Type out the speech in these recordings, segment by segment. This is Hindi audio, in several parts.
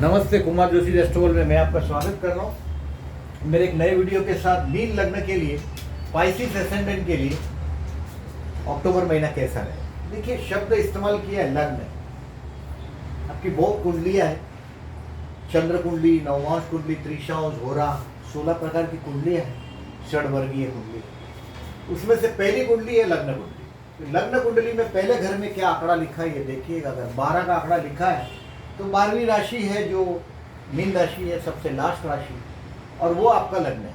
नमस्ते, कुमार जोशी रेस्टोरेंट में मैं आपका स्वागत कर रहा हूँ मेरे एक नए वीडियो के साथ। मीन लग्न के लिए, स्पाइसिस एसेंडेंट के लिए अक्टूबर महीना कैसा है। देखिए, शब्द इस्तेमाल किया है लग्न। आपकी बहुत कुंडलियाँ हैं, चंद्र कुंडली, नवमांश कुंडली, त्रिशांश, होरा, 16 प्रकार की कुंडलियाँ हैं, षडवर्गीय कुंडली। उसमें से पहली कुंडली है लग्न कुंडली। लग्न कुंडली में पहले घर में क्या आंकड़ा लिखा है ये देखिएगा। अगर 12 का आंकड़ा लिखा है तो 12वीं राशि है जो मीन राशि है, सबसे लास्ट राशि, और वो आपका लग्न है।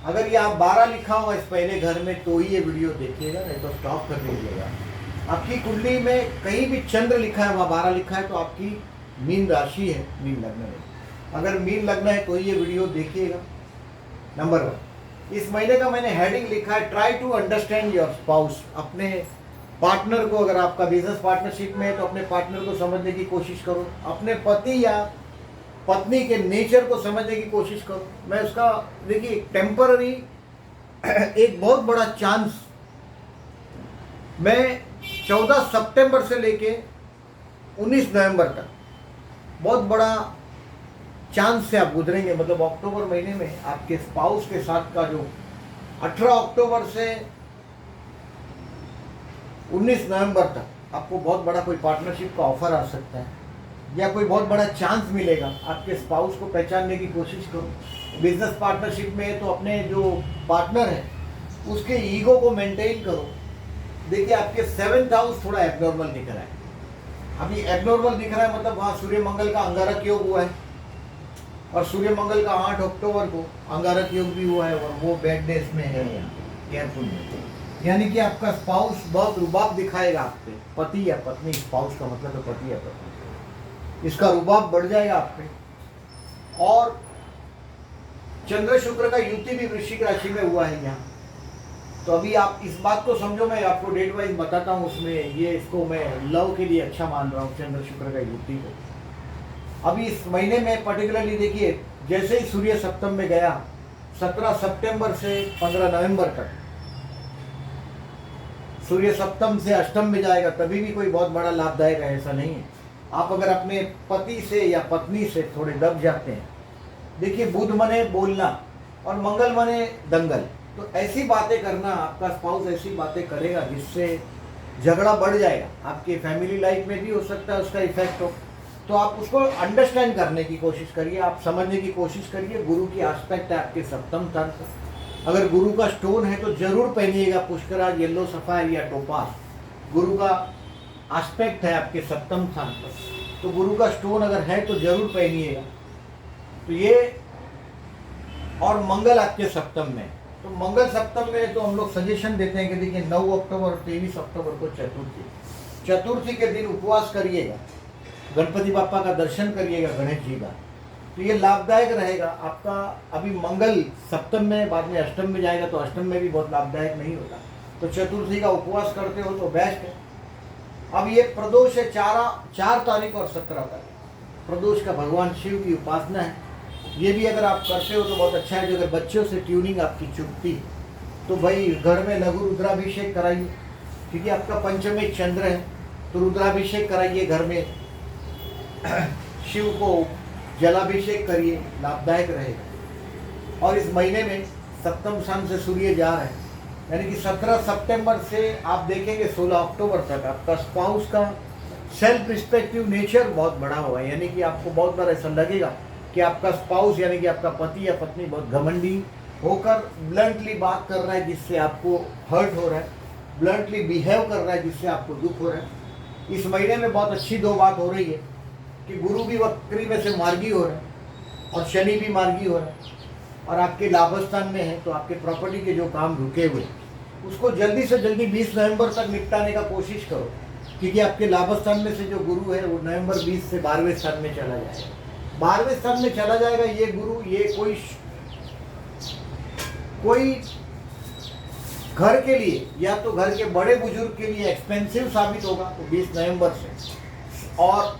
अगर यहाँ 12 लिखा हुआ इस पहले घर में तो ही ये वीडियो देखिएगा, नहीं तो स्टॉप कर दीजिएगा। आपकी कुंडली में कहीं भी चंद्र लिखा है, वहाँ 12 लिखा है, तो आपकी मीन राशि है, मीन लग्न है। अगर मीन लग्न है तो ये वीडियो देखिएगा। नंबर 1, इस महीने का मैंने हेडिंग लिखा है try to understand your spouse. अपने पार्टनर को, अगर आपका बिजनेस पार्टनरशिप में है तो अपने पार्टनर को समझने की कोशिश करो। अपने पति या पत्नी के नेचर को समझने की कोशिश करो। मैं उसका, देखिए, टेम्पररी एक बहुत बड़ा चांस, मैं 14 सितंबर से लेके 19 नवंबर तक बहुत बड़ा चांस से आप गुजरेंगे। मतलब अक्टूबर महीने में आपके स्पाउस के साथ का जो 18 अक्टूबर से 19 नवंबर तक आपको बहुत बड़ा कोई पार्टनरशिप का ऑफर आ सकता है, या कोई बहुत बड़ा चांस मिलेगा। आपके स्पाउस को पहचानने की कोशिश करो। बिजनेस पार्टनरशिप में तो अपने जो पार्टनर है उसके ईगो को मेंटेन करो। देखिए, आपके 7th हाउस थोड़ा एबनॉर्मल दिख रहा है। अभी एबनॉर्मल दिख रहा है मतलब वहाँ सूर्य मंगल का अंगारक योग हुआ है, और सूर्य मंगल का 8 अक्टूबर को अंगारक योग भी हुआ है, और वो बैड डेज में है। केयरफुल, यानी कि आपका स्पाउस बहुत रुबाब दिखाएगा आप पे। पति या पत्नी, स्पाउस का मतलब है पति या पत्नी, इसका रुबाब बढ़ जाएगा आप पे। और चंद्र शुक्र का युति भी वृश्चिक राशि में हुआ है यहाँ। तो अभी आप इस बात को समझो, मैं आपको डेट वाइज बताता हूँ। उसमें ये, इसको मैं लव के लिए अच्छा मान रहा हूँ, चंद्र शुक्र का युति को। अभी इस महीने में पर्टिकुलरली देखिए, जैसे ही सूर्य सप्तम में गया 17 सितंबर से 15 नवंबर तक, सूर्य सप्तम से अष्टम में जाएगा, तभी भी कोई बहुत बड़ा लाभदायक है ऐसा नहीं है। आप अगर अपने पति से या पत्नी से थोड़े दब जाते हैं, देखिए, बुध मने बोलना और मंगल मने दंगल, तो ऐसी बातें करना, आपका स्पाउस ऐसी बातें करेगा जिससे झगड़ा बढ़ जाएगा। आपके फैमिली लाइफ में भी हो सकता है उसका इफेक्ट हो। तो आप उसको अंडरस्टैंड करने की कोशिश करिए, आप समझने की कोशिश करिए। गुरु की एस्पेक्ट है आपके सप्तम स्थान पर। अगर गुरु का स्टोन है तो जरूर पहनिएगा पुष्कराज, येलो सफायर या टोपास। गुरु का एस्पेक्ट है आपके सप्तम स्थान पर, तो गुरु का स्टोन अगर है तो जरूर पहनिएगा। तो ये, और मंगल आपके सप्तम में, तो मंगल सप्तम में तो हम लोग सजेशन देते हैं कि देखिए 9 अक्टूबर और 23 अक्टूबर को चतुर्थी के दिन उपवास करिएगा, गणपति बापा का दर्शन करिएगा, गणेश जी का, तो ये लाभदायक रहेगा आपका। अभी मंगल सप्तम में, बाद में अष्टम में जाएगा, तो अष्टम में भी बहुत लाभदायक नहीं होता। तो चतुर्थी का उपवास करते हो तो बेस्ट है। अब ये प्रदोष है 4 तारीख और 17 तारीख। प्रदोष का भगवान शिव की उपासना है। ये भी अगर आप करते हो तो बहुत अच्छा है। जो अगर बच्चों से ट्यूनिंग आपकी चुकती तो भाई घर में लघु रुद्राभिषेक कराइए, क्योंकि आपका पंचमे चंद्र है, तो रुद्राभिषेक कराइए घर में। शिव को जलाभिषेक करिए, लाभदायक रहेगा। और इस महीने में सप्तम स्थान से सूर्य जा रहे हैं, यानी कि 17 सितंबर से आप देखेंगे 16 अक्टूबर तक आपका स्पाउस का सेल्फ रिस्पेक्टिव नेचर बहुत बड़ा हुआ है। यानी कि आपको बहुत बार ऐसा लगेगा कि आपका स्पाउस, यानी कि आपका पति या पत्नी बहुत घमंडी होकर ब्लंटली बात कर रहा है जिससे आपको हर्ट हो रहा है, ब्लंटली बिहेव कर रहा है जिससे आपको दुख हो रहा है। इस महीने में बहुत अच्छी 2 बात हो रही है कि गुरु भी वक्री में से मार्गी हो रहा है और शनि भी मार्गी हो रहा है, और आपके लाभस्थान में है, तो आपके प्रॉपर्टी के जो काम रुके हुए उसको जल्दी से जल्दी 20 नवंबर तक निपटाने का कोशिश करो, क्योंकि आपके लाभस्थान में से जो गुरु है वो नवंबर 20 से 12वें स्थान में चला जाएगा। 12वें स्थान में चला जाएगा ये गुरु। ये कोई घर के लिए या तो घर के बड़े बुजुर्ग के लिए एक्सपेंसिव साबित होगा, तो 20 नवंबर से। और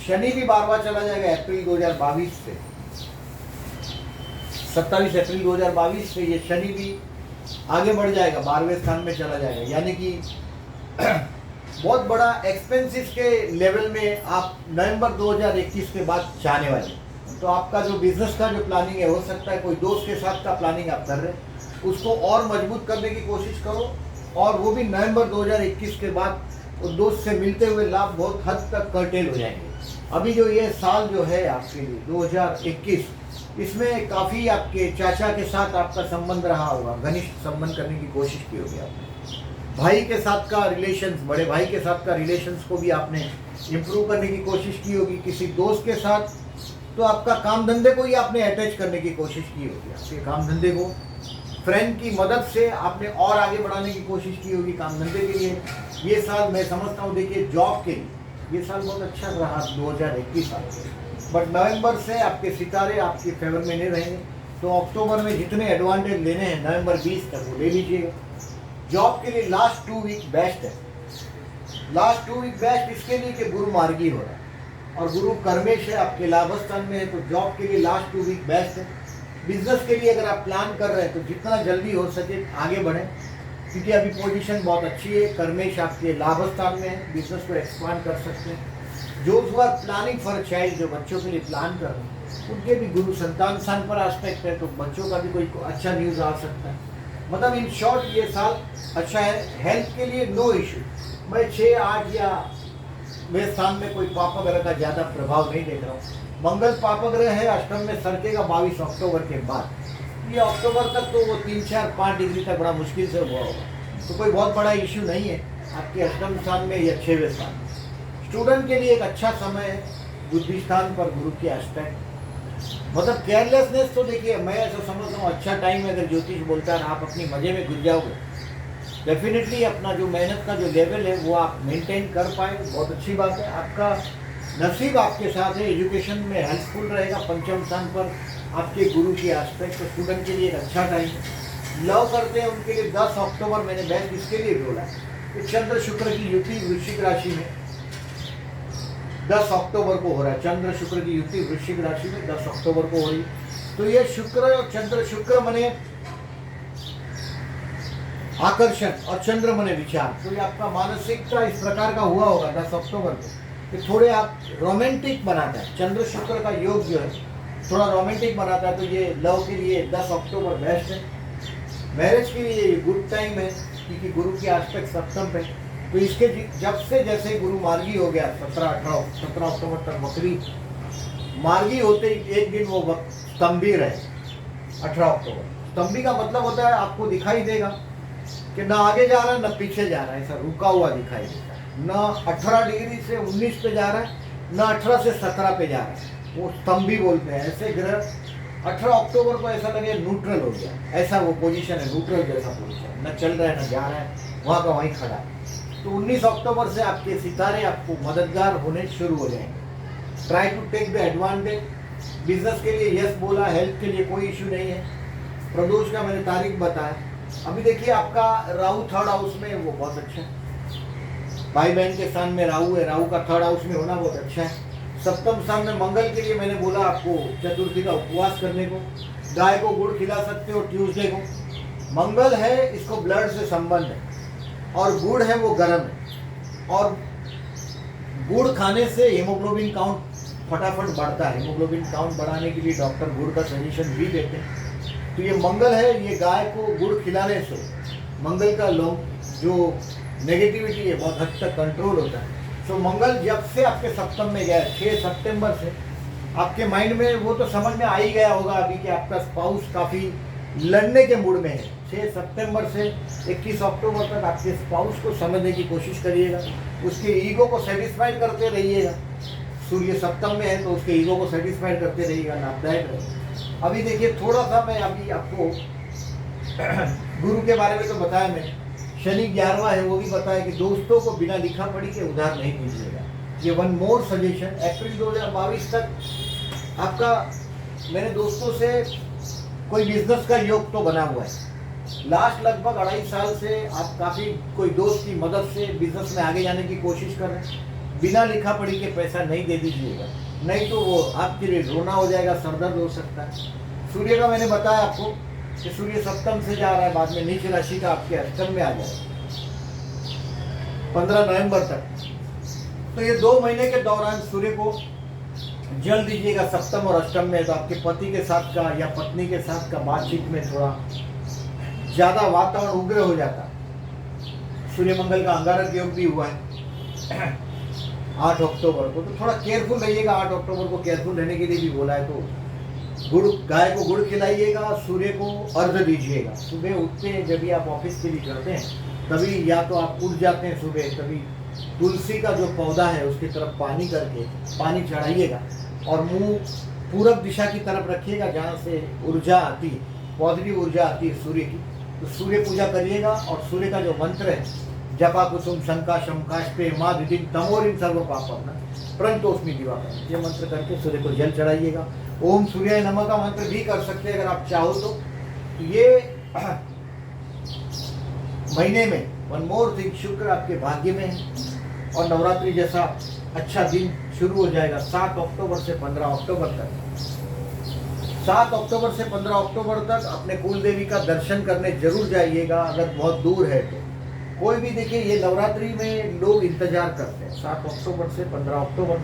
शनि भी 12वां चला जाएगा अप्रैल 2022 से, 27 अप्रैल 2022 से ये शनि भी आगे बढ़ जाएगा, 12वें स्थान में चला जाएगा। यानी कि बहुत बड़ा एक्सपेंसिस के लेवल में आप नवंबर 2021 के बाद जाने वाले हैं। तो आपका जो बिजनेस का जो प्लानिंग है, हो सकता है कोई दोस्त के साथ का प्लानिंग आप कर रहे हैं, उसको और मजबूत करने की कोशिश करो, और वो भी नवंबर 2021 के बाद उस दोस्त से मिलते हुए लाभ बहुत हद तक कर्टेल हो जाएंगे। अभी जो ये साल जो है आपके लिए 2021, इसमें काफ़ी आपके चाचा के साथ आपका संबंध रहा होगा, घनिष्ठ संबंध करने की कोशिश की होगी आपने। भाई के साथ का रिलेशंस, बड़े भाई के साथ का रिलेशंस को भी आपने इम्प्रूव करने की कोशिश की होगी। किसी दोस्त के साथ तो आपका काम धंधे को ही आपने अटैच करने की कोशिश की होगी। आपके काम धंधे को फ्रेंड की मदद से आपने और आगे बढ़ाने की कोशिश की होगी काम धंधे के लिए। ये साल मैं समझता हूँ, देखिए जॉब के लिए ये साल बहुत अच्छा रहा 2021 साल, बट नवंबर से आपके सितारे आपके फेवर में नहीं रहेंगे। तो अक्टूबर में जितने एडवांटेज लेने हैं नवंबर 20 तक वो ले लीजिएगा। जॉब के लिए लास्ट 2 वीक बेस्ट है। लास्ट 2 वीक बेस्ट इसके लिए कि गुरु मार्गी हो रहा है और गुरु कर्मेश है, आपके लाभस्थान में है, तो जॉब के लिए लास्ट 2 वीक बेस्ट है। बिजनेस के लिए अगर आप प्लान कर रहे हैं तो जितना जल्दी हो सके आगे बढ़ें, क्योंकि अभी पोजीशन बहुत अच्छी है। कर्मेश आपके लाभस्थान में है, बिजनेस को एक्सपांड कर सकते हैं। जो प्लानिंग फॉर चाइल्ड, जो बच्चों के लिए प्लान कर रहे हैं, उनके भी गुरु संतान स्थान पर एस्पेक्ट है, तो बच्चों का भी कोई अच्छा न्यूज़ आ सकता है। मतलब इन शॉर्ट ये साल अच्छा है। हेल्थ के लिए नो इशू। मैं 6, 8 या मेरे स्थान में कोई पापा ग्रह का ज़्यादा प्रभाव नहीं देख रहा हूँ। मंगल पापा ग्रह है अष्टम में, सरकेगा 22 अक्टूबर के बाद। ये अक्टूबर तक तो वो 3, 4, 5 डिग्री तक बड़ा मुश्किल से हुआ होगा, तो कोई बहुत बड़ा इशू नहीं है आपके अष्टम स्थान में या 6वें स्थान में। स्टूडेंट के लिए एक अच्छा समय है, बुद्धि स्थान पर गुरु के एस्पेक्ट। मतलब केयरलेसनेस तो देखिए मैं ऐसा समझता हूँ अच्छा टाइम है। अगर ज्योतिष बोलता है आप अपनी मज़े में घुस जाओगे, डेफिनेटली अपना जो मेहनत का जो लेवल है वो आप मेंटेन कर पाए, बहुत अच्छी बात है। आपका नसीब आपके साथ है, एजुकेशन में हेल्पफुल रहेगा। पंचम स्थान पर आपके गुरु की एस्पेक्ट, तो स्टूडेंट के लिए एक अच्छा टाइम है। लव करते हैं उनके लिए 10 अक्टूबर मैंने बेस्ट इसके लिए बोला कि चंद्र शुक्र की युति वृश्चिक राशि में 10 अक्टूबर को हो रहा है। चंद्र शुक्र की युति वृश्चिक राशि में 10 अक्टूबर को हो रही। तो ये शुक्र और चंद्र, शुक्र मने आकर्षण और चंद्र मने विचार। तो ये आपका मानसिकता इस प्रकार का हुआ होगा 10 अक्टूबर को कि थोड़े आप रोमांटिक बनाता है। चंद्र शुक्र का योग जो है थोड़ा रोमांटिक बनाता है, तो ये लव के लिए 10 अक्टूबर बेस्ट है। मैरिज के लिए गुड टाइम है, क्योंकि गुरु की एस्पेक्ट सप्तम पे। तो इसके जब से जैसे गुरु मार्गी हो गया 17 अक्टूबर तक, बकरी मार्गी होते ही एक दिन वो स्तंभी रहे 18 अक्टूबर। स्तंभी का मतलब होता है आपको दिखाई देगा कि ना आगे जा रहा है ना पीछे जा रहा है, ऐसा रुका हुआ दिखाई देता है। ना 18 डिग्री से 19 पे जा रहा है, ना 18 से 17 पे जा रहा है, वो स्तंभी बोलते हैं। ऐसे ग्रह 18 अक्टूबर को ऐसा लगे न्यूट्रल हो गया, ऐसा वो पोजीशन है, न्यूट्रल जैसा पोजीशन, न चल रहा है न जा रहा है, वहाँ का वहीं खड़ा है। तो 19 अक्टूबर से आपके सितारे आपको मददगार होने शुरू हो जाएंगे। Try to take the advantage. Business के लिए यस बोला, हेल्थ के लिए कोई इशू नहीं है। प्रदोष का मैंने तारीख बताया। अभी देखिए आपका राहु 3rd हाउस में, वो बहुत अच्छा है। भाई बहन के स्थान में राहु है, राहु का 3rd हाउस में होना बहुत अच्छा है। सप्तम स्थान में मंगल के लिए मैंने बोला आपको चतुर्थी का उपवास करने को, गाय को गुड़ खिला सकते हो ट्यूसडे को। मंगल है, इसको ब्लड से संबंध है, और गुड़ है वो गर्म है, और गुड़ खाने से हीमोग्लोबिन काउंट फटाफट बढ़ता है। हीमोग्लोबिन काउंट बढ़ाने के लिए डॉक्टर गुड़ का सजेशन भी देते हैं। तो ये मंगल है, ये गाय को गुड़ खिलाने से मंगल का जो नेगेटिविटी है बहुत हद तक कंट्रोल होता है। तो मंगल जब से आपके सप्तम में गया 6 सितंबर से, आपके माइंड में वो तो समझ में आ ही गया होगा अभी कि आपका स्पाउस काफ़ी लड़ने के मूड में है। 6 सितंबर से 21 अक्टूबर तक आपके स्पाउस को समझने की कोशिश करिएगा, उसके ईगो को सेटिस्फाइड करते रहिएगा। सूर्य सप्तम में है तो उसके ईगो को सेटिस्फाइड करते रहिएगा, लाभदायक रहेगा। अभी देखिए थोड़ा सा मैं अभी आपको गुरु के बारे में तो बताया मैंने, शनि 11वां है वो भी बताया कि दोस्तों को बिना लिखा पढ़ी के उधार नहीं दीजिएगा। ये वन मोर सजेशन, अप्रैल 2022 तक आपका मेरे दोस्तों से कोई बिजनेस का योग तो बना हुआ है। लास्ट लगभग 2.5 साल से आप काफ़ी कोई दोस्त की मदद से बिजनेस में आगे जाने की कोशिश कर रहे हैं। बिना लिखा पढ़ी के पैसा नहीं दे दीजिएगा, नहीं तो वो आपके लिए रोना हो जाएगा, सरदर्द हो सकता है। सूर्य का मैंने बताया आपको कि सूर्य सप्तम से जा रहा है, बाद में नीच राशि का आपके अष्टम में आ जाएगा। 15 नवंबर तक। तो ये 2 महीने के दौरान सूर्य को जल दीजिएगा सप्तम और अष्टम में, तो आपके पति के साथ का या पत्नी के साथ का बातचीत में थोड़ा ज़्यादा वातावरण उग्र हो जाता है। सूर्य मंगल का अंगारक योग भी हुआ है 8 अक्टूबर को, तो थोड़ा केयरफुल रहिएगा। 8 अक्टूबर को केयरफुल रहने के लिए भी बोला है। तो गुड़, गाय को गुड़ खिलाइएगा, सूर्य को अर्घ दीजिएगा। सुबह उठते हैं जब भी आप ऑफिस के लिए करते हैं, तभी या तो आप उठ जाते हैं सुबह, तभी तुलसी का जो पौधा है उसकी तरफ पानी करके पानी चढ़ाइएगा और मुंह पूरब दिशा की तरफ रखिएगा, जहाँ से ऊर्जा आती है, पॉजिटिव ऊर्जा आती है सूर्य की। तो सूर्य पूजा करिएगा और सूर्य का जो मंत्र है, जपा कुसुम शंका शंकाष्टे माँ दिदिम तमोरिम सर्व पापम प्रणतोस्मि दिवाकर, ये मंत्र करके सूर्य को जल चढ़ाइएगा। ओम सूर्याय नमः का मंत्र भी कर सकते हैं अगर आप चाहो तो। ये महीने में वन मोर थिंग, शुक्र आपके भाग्य में है और नवरात्रि जैसा अच्छा दिन शुरू हो जाएगा 7 अक्टूबर से 15 अक्टूबर तक। 7 अक्टूबर से 15 अक्टूबर तक अपने कुल देवी का दर्शन करने जरूर जाइएगा, अगर बहुत दूर है तो। कोई भी देखिए, ये नवरात्रि में लोग इंतजार करते हैं। 7 अक्टूबर से 15 अक्टूबर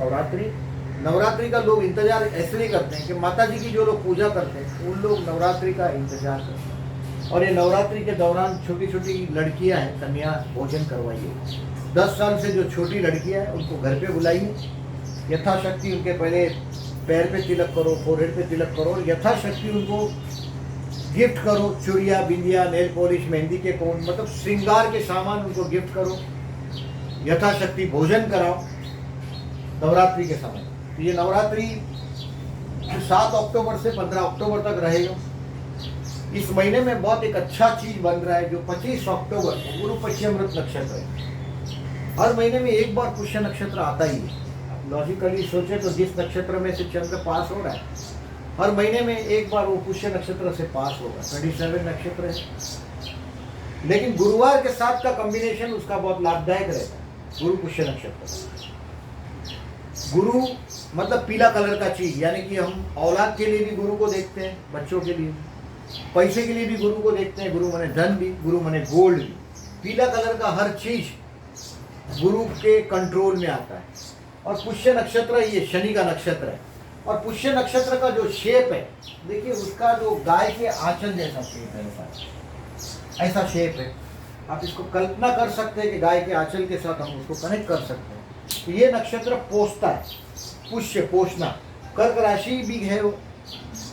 नवरात्रि का लोग इंतजार इसलिए करते हैं कि माता जी की जो लोग पूजा करते हैं उन लोग नवरात्रि का इंतजार करते हैं। और ये नवरात्रि के दौरान छोटी छोटी लड़कियां हैं, कन्या भोजन करवाइए। 10 साल से जो छोटी लड़कियां हैं उनको घर पे बुलाइए, यथाशक्ति उनके पहले पैर पे तिलक करो, फोरहेड पे तिलक करो और यथाशक्ति उनको गिफ्ट करो, चूड़िया, बिंदिया, नेल पॉलिश, मेहंदी के कोन, मतलब श्रृंगार के सामान उनको गिफ्ट करो, यथाशक्ति भोजन कराओ नवरात्रि के समय। ये नवरात्रि 7 अक्टूबर से 15 अक्टूबर तक रहेगा। इस महीने में बहुत एक अच्छा चीज बन रहा है, जो 25 अक्टूबर को गुरु पुष्यमृत नक्षत्र है। हर महीने में एक बार पुष्य नक्षत्र आता ही है। लॉजिकली सोचे तो जिस नक्षत्र में से चंद्र पास हो रहा है, हर महीने में एक बार वो पुष्य नक्षत्र से पास होगा। 27 नक्षत्र है, लेकिन गुरुवार के साथ का कॉम्बिनेशन उसका बहुत लाभदायक रहता है। गुरु पुष्य नक्षत्र, गुरु मतलब पीला कलर का चीज, यानी कि हम औलाद के लिए भी गुरु को देखते हैं, बच्चों के लिए, पैसे के लिए भी गुरु को देखते हैं। गुरु माने धन भी, गुरु माने गोल्ड भी। पीला कलर का हर चीज गुरु के कंट्रोल में आता है। और पुष्य नक्षत्र ये शनि का नक्षत्र है। और पुष्य नक्षत्र का जो शेप है, देखिए उसका जो गाय के आंचल जैसा शेप है, ऐसा शेप है। आप इसको कल्पना कर सकते हैं कि गाय के आंचल के साथ हम उसको कनेक्ट कर सकते हैं। तो ये नक्षत्र पोषता है, पुष्य पोषना। कर्क राशि भी है वो,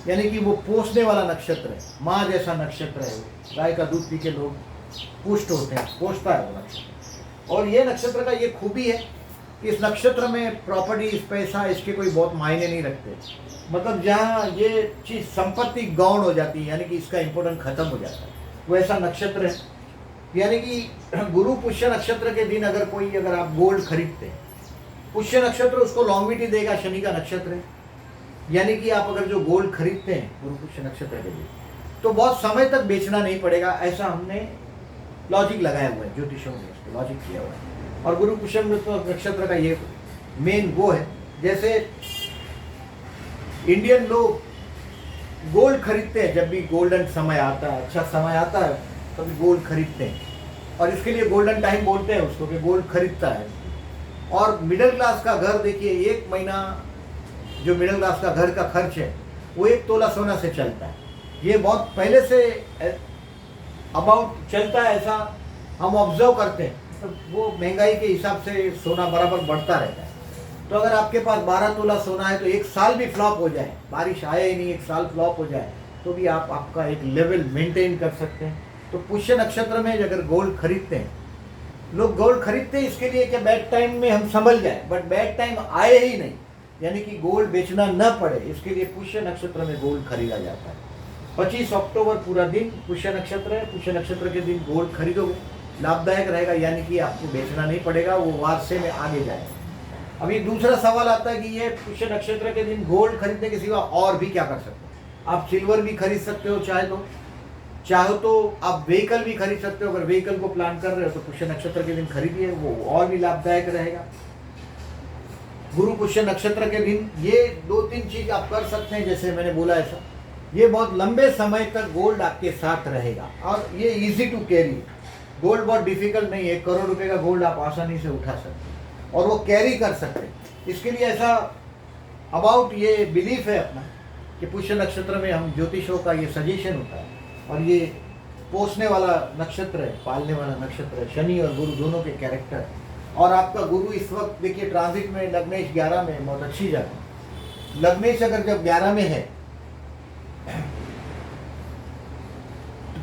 यानी कि वो पोषने वाला नक्षत्र है, माँ जैसा नक्षत्र है वो। गाय का दूध पी के लोग पुष्ट होते हैं, पोषता है वो नक्षत्र। और ये नक्षत्र का ये खूबी है, इस नक्षत्र में प्रॉपर्टी, पैसा, इसके कोई बहुत मायने नहीं रखते। मतलब जहाँ ये चीज संपत्ति गौण हो जाती है, यानी कि इसका इंपोर्टेंट खत्म हो जाता है, वो ऐसा नक्षत्र है। यानी कि गुरु पुष्य नक्षत्र के दिन अगर आप गोल्ड खरीदते हैं, पुष्य नक्षत्र उसको लॉन्गिविटी देगा, शनि का नक्षत्र है। यानी कि आप अगर जो गोल्ड खरीदते हैं गुरु पुष्य नक्षत्र के दिन, तो बहुत समय तक बेचना नहीं पड़ेगा। ऐसा हमने लॉजिक लगाया हुआ है, ज्योतिषों ने उसको लॉजिक किया हुआ है। और गुरु पुष्य नक्षत्र का ये मेन वो है, जैसे इंडियन लोग गोल्ड खरीदते हैं जब भी गोल्डन समय आता है, अच्छा समय आता है, तभी गोल्ड खरीदते हैं। और इसके लिए गोल्डन टाइम बोलते हैं उसको, कि गोल्ड खरीदता है। और मिडिल क्लास का घर देखिए, एक महीना जो मिडिल क्लास का घर का खर्च है वो 1 तोला सोना से चलता है। ये बहुत पहले से अबाउट चलता है, ऐसा हम ऑब्जर्व करते हैं। तो वो महंगाई के हिसाब से सोना बराबर बढ़ता रहता है। तो अगर आपके पास 12 तोला सोना है, तो 1 साल भी फ्लॉप हो जाए, बारिश आए ही नहीं, 1 साल फ्लॉप हो जाए, तो भी आप आपका एक लेवल मेंटेन कर सकते हैं। तो पुष्य नक्षत्र में अगर गोल्ड खरीदते हैं, लोग गोल्ड खरीदते हैं इसके लिए कि बैड टाइम में हम संभल जाए, बट बैड टाइम आए ही नहीं, यानी कि गोल्ड बेचना न पड़े, इसके लिए पुष्य नक्षत्र में गोल्ड खरीदा जाता है। 25 अक्टूबर पूरा दिन पुष्य नक्षत्र है। पुष्य नक्षत्र के दिन गोल्ड खरीदोगे, लाभदायक रहेगा, यानी कि आपको बेचना नहीं पड़ेगा, वो वारसे में आगे जाएगा। अभी दूसरा सवाल आता है कि ये पुष्य नक्षत्र के दिन गोल्ड खरीदने के सिवा और भी क्या कर सकते हो। आप सिल्वर भी खरीद सकते हो, चाहो तो आप व्हीकल भी खरीद सकते हो। अगर व्हीकल को प्लान कर रहे हो तो पुष्य नक्षत्र के दिन खरीदिए, वो और भी लाभदायक रहेगा। गुरु पुष्य नक्षत्र के दिन ये 2-3 चीज आप कर सकते हैं, जैसे मैंने बोला ऐसा। ये बहुत लंबे समय तक गोल्ड आपके साथ रहेगा और ये इजी टू कैरी। गोल्ड बहुत डिफिकल्ट नहीं है, 1 करोड़ रुपए का गोल्ड आप आसानी से उठा सकते और वो कैरी कर सकते। इसके लिए ऐसा अबाउट ये बिलीफ है अपना कि पुष्य नक्षत्र में हम ज्योतिषों का ये सजेशन होता है, और ये पोसने वाला नक्षत्र है, पालने वाला नक्षत्र है, शनि और गुरु दोनों के कैरेक्टर है। और आपका गुरु इस वक्त देखिए ट्रांजिट में लग्नेश 11 में, बहुत अच्छी जगह। लग्नेश अगर जब 11 में है,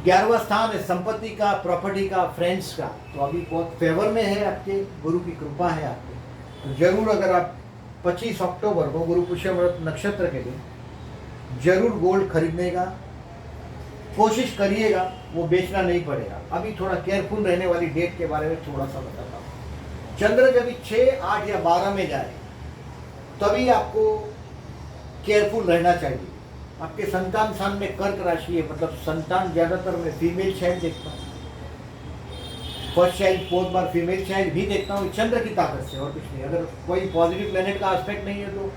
11वां स्थान है संपत्ति का, प्रॉपर्टी का, फ्रेंड्स का, तो अभी बहुत फेवर में है, आपके गुरु की कृपा है आपके। तो जरूर अगर आप 25 अक्टूबर को गुरु पुष्य नक्षत्र के दिन जरूर गोल्ड खरीदने का कोशिश करिएगा, वो बेचना नहीं पड़ेगा। अभी थोड़ा केयरफुल रहने वाली डेट के बारे में थोड़ा सा बताता हूँ। चंद्र जब 6, 8 या 12 में जाए तभी आपको केयरफुल रहना चाहिए। आपके संतान स्थान में कर्क राशि है, मतलब संतान ज्यादातर मैं फीमेल चाइल्ड देखता हूँ, फर्स्ट चाइल्ड 4 बार फीमेल चाइल्ड भी देखता हूँ, चंद्र की ताकत से और कुछ नहीं। अगर कोई पॉजिटिव प्लेनेट का एस्पेक्ट नहीं है तो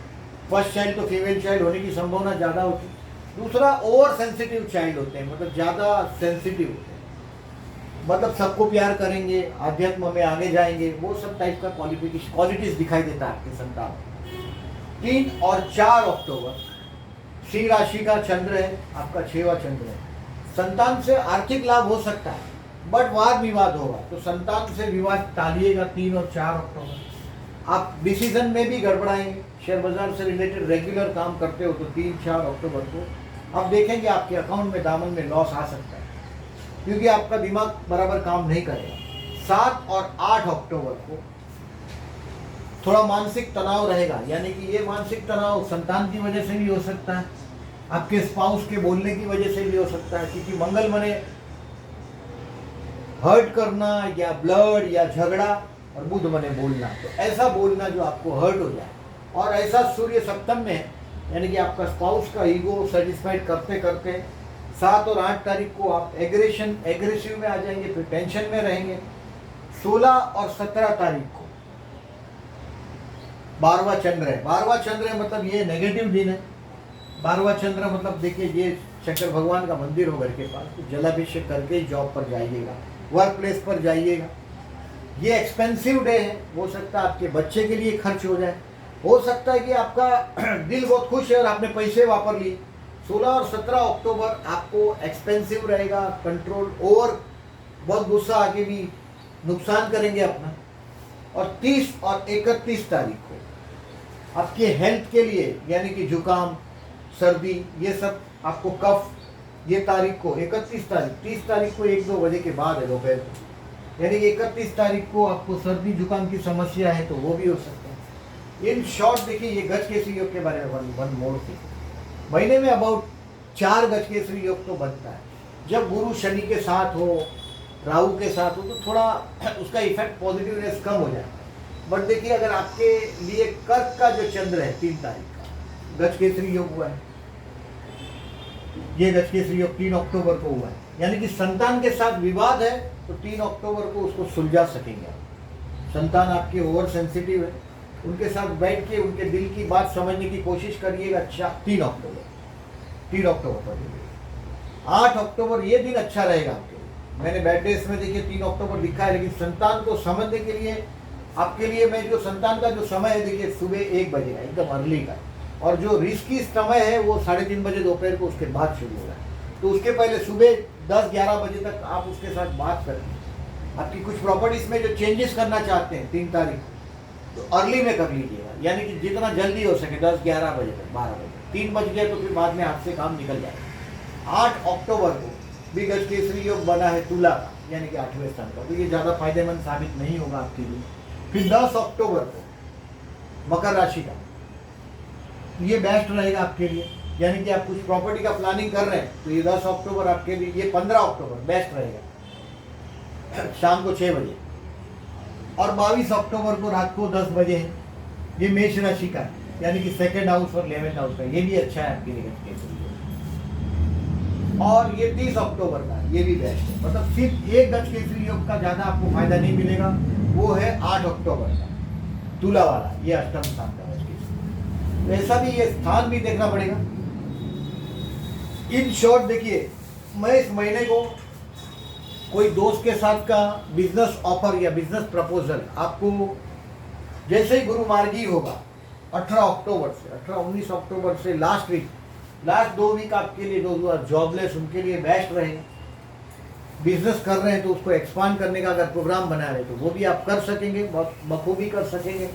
फर्स्ट चाइल्ड तो फीमेल चाइल्ड होने की संभावना ज़्यादा होती है। दूसरा, ओवर सेंसिटिव चाइल्ड होते हैं, मतलब ज़्यादा सेंसिटिव होते हैं, मतलब सबको प्यार करेंगे, आध्यात्म में आगे जाएंगे, वो सब टाइप का क्वालिटीज दिखाई देता है आपके संतान। 3 और 4 अक्टूबर सिंह राशि का चंद्र है, आपका 6वां चंद्र है। संतान से आर्थिक लाभ हो सकता है, बट वाद विवाद होगा, तो संतान से विवाद टालिएगा। 3 और 4 अक्टूबर आप डिसीजन में भी गड़बड़ाएंगे। शेयर बाजार से रिलेटेड रेगुलर काम करते हो तो 3-4 अक्टूबर को आप देखेंगे आपके अकाउंट में दामन में लॉस आ सकता है, क्योंकि आपका दिमाग बराबर काम नहीं करेगा। 7 और 8 अक्टूबर को थोड़ा मानसिक तनाव रहेगा, यानी कि ये मानसिक तनाव संतान की वजह से भी हो सकता है, आपके स्पाउस के बोलने की वजह से भी हो सकता है, क्योंकि मंगल मने हर्ट करना या ब्लड या झगड़ा, और बुध मने बोलना, तो ऐसा बोलना जो आपको हर्ट हो जाए। और ऐसा सूर्य सप्तम में है, यानी कि आपका स्पाउस का ईगो सेटिस्फाइड करते करते 7 और 8 तारीख को आप एग्रेसिव में आ जाएंगे, फिर टेंशन में रहेंगे। 16 और 17 तारीख को 12वां चंद्र है। 12वां चंद्र है मतलब ये नेगेटिव दिन है। 12वां चंद्र मतलब देखिए ये शंकर भगवान का मंदिर हो घर के पास, तो जलाभिषेक करके ही जॉब पर जाइएगा, वर्क प्लेस पर जाइएगा। ये एक्सपेंसिव डे है, हो सकता है आपके बच्चे के लिए खर्च हो जाए, हो सकता है कि आपका दिल बहुत खुश है और आपने पैसे वापर लिए। 16 और 17 अक्टूबर आपको एक्सपेंसिव रहेगा, कंट्रोल ओवर, बहुत गुस्सा आके भी नुकसान करेंगे अपना। और 30 और 31 तारीख को आपके हेल्थ के लिए, यानी कि जुकाम, सर्दी, ये सब आपको कफ, ये तारीख को 31 तारीख, 30 तारीख को 1-2 बजे के बाद है दोपहर को, यानी कि 31 तारीख को आपको सर्दी जुकाम की समस्या है तो वो भी हो सकता है। इन शॉर्ट देखिए ये गज केसरी योग के बारे में वन मोर थी। महीने में अबाउट 4 गज केसरी योग तो बनता है। जब गुरु शनि के साथ हो, राहु के साथ हो, तो थोड़ा उसका इफेक्ट पॉजिटिवनेस कम हो जाता है। बट देखिए अगर आपके लिए कर्क का जो चंद्र है 3 तारीख का गज केसरी योग हुआ है, ये गज केसरी योग 3 अक्टूबर को हुआ है, यानी कि संतान के साथ विवाद है तो 3 अक्टूबर को उसको सुलझा सकेंगे आप। संतान आपके ओवर सेंसिटिव है, उनके साथ बैठ के उनके दिल की बात समझने की कोशिश करिएगा। 3 अक्टूबर पर 8 अक्टूबर ये दिन अच्छा रहेगा आपके लिए। मैंने बैड डेज में देखिए 3 अक्टूबर लिखा है, लेकिन संतान को समझने के लिए आपके लिए मैं जो संतान का जो समय है देखिए सुबह 1 बजे का एकदम अर्ली का, और जो रिस्की समय है वो 3:30 बजे दोपहर को उसके बाद शुरू हो रहा है। तो उसके पहले सुबह 10-11 बजे तक आप उसके साथ बात करें। आपकी कुछ प्रॉपर्टीज में जो चेंजेस करना चाहते हैं 3 तारीख तो अर्ली में कर लीजिएगा, यानी कि जितना जल्दी हो सके 10-11 बजे तक, 12 बजे। 3 बज गए तो फिर बाद में हाथ से काम निकल जाएगा। 8 अक्टूबर को भी गज केसरी योग बना है तुला का, यानी कि 8वें स्थान का, तो ये ज़्यादा फायदेमंद साबित नहीं होगा आपके लिए। फिर 10 अक्टूबर को मकर राशि का, ये बेस्ट रहेगा आपके लिए, यानी कि आप कुछ प्रॉपर्टी का प्लानिंग कर रहे हैं तो ये 10 अक्टूबर आपके लिए, ये 15 अक्टूबर बेस्ट रहेगा शाम को 6 बजे। और 22 अक्टूबर को रात को 10 बजे है, ये मेष राशि का, यानी कि 2nd हाउस और 11th हाउस का, ये भी अच्छा है आपके लिए। और ये 30 अक्टूबर का, ये भी बेस्ट है। मतलब सिर्फ एक गज केसरी योग का ज़्यादा आपको फायदा नहीं मिलेगा, वो है 8 अक्टूबर का तुला वाला, ये अष्टम स्थान का गज केसरी। तो ऐसा भी ये स्थान भी देखना पड़ेगा। इन शॉर्ट देखिए मैं इस महीने को कोई दोस्त के साथ का बिजनेस ऑफर या बिजनेस प्रपोजल आपको जैसे ही गुरु मार्गी होगा 18 अक्टूबर से 18-19 अक्टूबर से लास्ट 2 वीक आपके लिए जो जॉबलेस उनके लिए बेस्ट रहेंगे। बिजनेस कर रहे हैं तो उसको एक्सपांड करने का अगर प्रोग्राम बना रहे तो वो भी आप कर सकेंगे, बहुत बखूबी कर सकेंगे।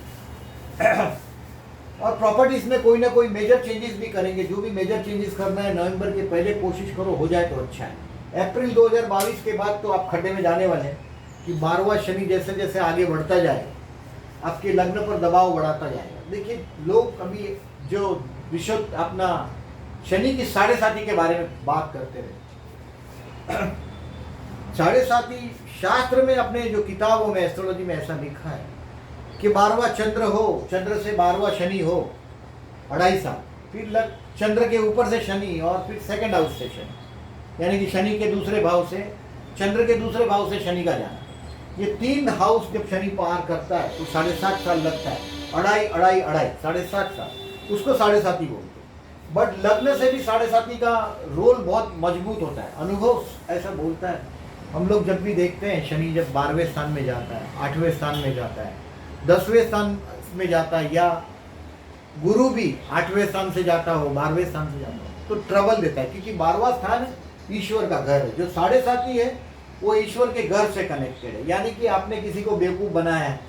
और प्रॉपर्टीज में कोई ना कोई मेजर चेंजेस भी करेंगे। जो भी मेजर चेंजेस करना है नवंबर के पहले कोशिश करो हो जाए तो अच्छा है। अप्रैल 2022 के बाद तो आप खड्डे में जाने वाले हैं कि 12वां शनि जैसे जैसे आगे बढ़ता जाएगा आपके लग्न पर दबाव बढ़ाता जाएगा। देखिए लोग अभी जो विशुद्ध अपना शनि की 7.5 के बारे में बात करते रहे। 7.5 शास्त्र में अपने जो किताबों में एस्ट्रोलॉजी में ऐसा लिखा है कि 12वां चंद्र हो, चंद्र से 12वां शनि हो 2.5 साल, फिर चंद्र के ऊपर से शनि और फिर सेकंड हाउस से शनि, यानी कि शनि के दूसरे भाव से चंद्र के दूसरे भाव से शनि का जाना। ये 3 हाउस जब शनि पार करता है तो 7.5 साल लगता है। 2.5 7.5 साल उसको 7.5 बोलते हैं। बट लग्न से भी 7.5 का रोल बहुत मजबूत होता है। अनुभव ऐसा बोलता है। हम लोग जब भी देखते हैं शनि जब 12वें स्थान में जाता है, 8वें स्थान में जाता है, 10वें स्थान में जाता है, या गुरु भी 8वें स्थान से जाता हो, 12वें स्थान से जाता हो, तो ट्रबल देता है। क्योंकि 12वां स्थान ईश्वर का घर है। जो 7.5 है वो ईश्वर के घर से कनेक्टेड है। यानी कि आपने किसी को बेवकूफ़ बनाया है,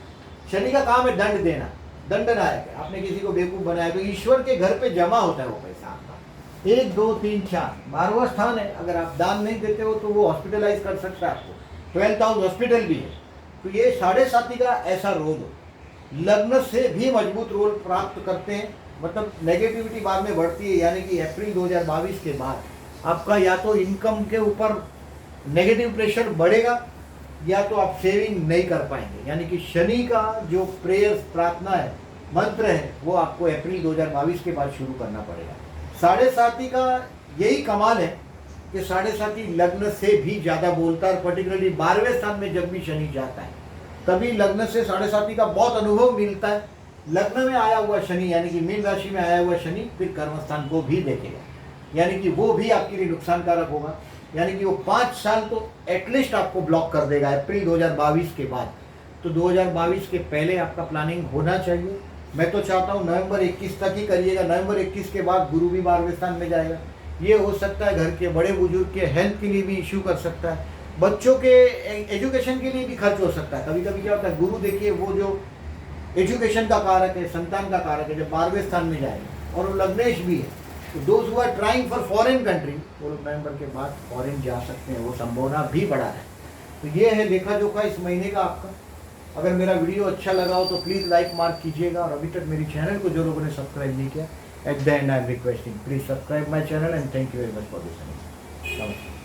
शनि का काम है दंड देना, दंडनायक है। आपने किसी को बेवकूफ़ बनाया तो ईश्वर के घर पे जमा होता है वो पैसा आपका। 1 2 3 4 12वां स्थान है। अगर आप दान नहीं देते हो तो वो हॉस्पिटलाइज कर सकता है आपको। 12th हाउस हॉस्पिटल भी है। तो ये 7.5 का ऐसा रोल हो, लग्न से भी मजबूत रोल प्राप्त करते हैं। मतलब नेगेटिविटी बाद में बढ़ती है। यानी कि अप्रैल 2022 के बाद आपका या तो इनकम के ऊपर नेगेटिव प्रेशर बढ़ेगा या तो आप सेविंग नहीं कर पाएंगे। यानी कि शनि का जो प्रेयर्स प्रार्थना है, मंत्र है, वो आपको अप्रैल 2022 के बाद शुरू करना पड़ेगा। 7.5 का यही कमाल है कि 7.5 लग्न से भी ज़्यादा बोलता है। पर्टिकुलरली 12वें स्थान में जब भी शनि जाता है तभी लग्न से 7.5 का बहुत अनुभव मिलता है। लग्न में आया हुआ शनि यानी कि मीन राशि में आया हुआ शनि फिर कर्मस्थान को भी देखेगा। यानी कि वो भी आपके लिए नुकसानकारक होगा। यानी कि वो 5 साल तो एटलीस्ट आपको ब्लॉक कर देगा अप्रैल 2022 के बाद। तो 2022 के पहले आपका प्लानिंग होना चाहिए। मैं तो चाहता हूँ नवंबर 21 तक ही करिएगा। नवंबर 21 के बाद गुरु भी 12वें स्थान में जाएगा। ये हो सकता है घर के बड़े बुजुर्ग के हेल्थ के लिए भी इश्यू कर सकता है, बच्चों के एजुकेशन के लिए भी खर्च हो सकता है। कभी कभी क्या होता है, गुरु देखिए वो जो एजुकेशन का कारक है, संतान का कारक है, जब 12वें स्थान में जाएगा और वो लग्नेश भी है, तो those who are trying for foreign country वो लोग नवंबर के बाद फॉरेन जा सकते हैं। वो संभावना भी बढ़ा है। तो ये है लेखा जोखा इस महीने का आपका। अगर मेरा वीडियो अच्छा लगा हो तो प्लीज़ लाइक मार्क कीजिएगा। और अभी तक मेरी चैनल को जो लोगों ने सब्सक्राइब नहीं किया, at the and I am requesting please subscribe my channel and thank you very much for this. नमस्कार।